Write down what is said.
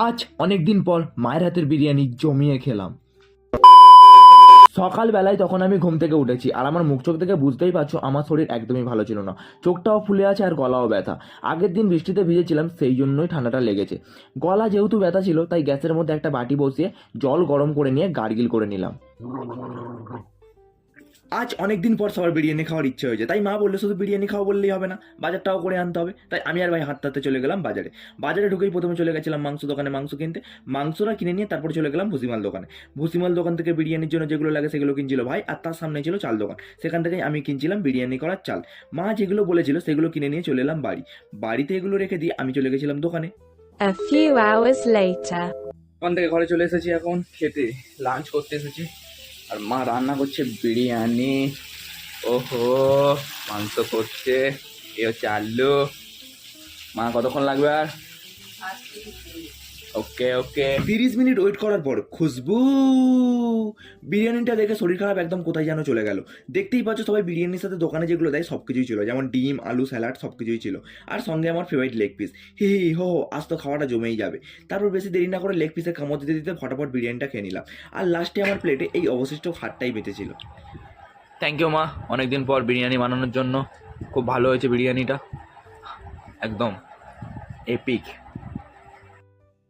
আজ অনেক দিন পর মায়ের হাতের বিরিয়ানি জমিয়ে খেলাম। সকালবেলায় তখন আমি ঘুম থেকে উঠেছি আর আমার মুখ চোখ থেকে বুঝতেই পারছো আমার শরীর একদমই ভালো ছিল না। চোখটাও ফুলে আছে আর গলাও ব্যথা। আগের দিন বৃষ্টিতে ভিজেছিলাম, সেই জন্যই ঠান্ডাটা লেগেছে। গলা যেহেতু ব্যথা ছিল তাই গ্যাসের মধ্যে একটা বাটি বসিয়ে জল গরম করে নিয়ে গার্গিল করে নিলাম। আজ অনেক দিন পর সবার বিরিয়ানি খাওয়ার ইচ্ছে হয়েছে, তাই মা বললো শুধু বিরিয়ানি খাওয়া বললেই হবে না, বাজারটাও করে আনতে হবে। তাই আমি আর ভাই হাঁটতে হাঁটতে চলে গেলাম বাজারে। বাজারে ঢুকেই প্রথমে চলে গেছিলাম মাংস দোকানে মাংস কিনতে। মাংসটা কিনে নিয়ে তারপর চলে গেলাম ভুসিমাল দোকানে। ভুসিমাল দোকান থেকে বিরিয়ানির জন্য যেগুলো লাগে সেগুলো কিনছিল ভাই, আর তার সামনে ছিল চাল দোকান, সেখান থেকেই আমি কিনছিলাম বিরিয়ানি করার চাল। মা যেগুলো বলেছিল সেগুলো কিনে নিয়ে চলে এলাম বাড়ি। বাড়িতে এগুলো রেখে দিয়ে আমি চলে গেছিলাম দোকানে। A few hours later. ওখান থেকে ঘরে চলে এসেছি, এখন খেতে লাঞ্চ করতে এসেছি। আর মা রান্না করছে বিরিয়ানি। ওহো, মাংস করছে, এ হচ্ছে আলু। মা কতক্ষণ লাগবে আর? ওকে ওকে, 30 মিনিট ওয়েট করার পর খুশবু বিরিয়ানিটা দেখে শরীর খারাপ একদম কোথায় যেন চলে গেল। দেখতেই পাচ্ছ সবাই বিরিয়ানির সাথে দোকানে যেগুলো দেয় সব কিছুই ছিল, যেমন ডিম, আলু, স্যালাড সব কিছুই ছিল। আর সঙ্গে আমার ফেভারিট লেগ পিস। হি হি হো হো, আজ তো খাওয়াটা জমেই যাবে। তারপর বেশি দেরি না করে লেগ পিসে কামড় দিতে দিতে ফটাফট বিরিয়ানিটা খেয়ে নিলাম। আর লাস্টে আমার প্লেটে এই অবশিষ্ট ভাতটাই বেঁচেছিল। থ্যাংক ইউ মা, অনেকদিন পর বিরিয়ানি বানানোর জন্য। খুব ভালো হয়েছে বিরিয়ানিটা, একদম এপিক।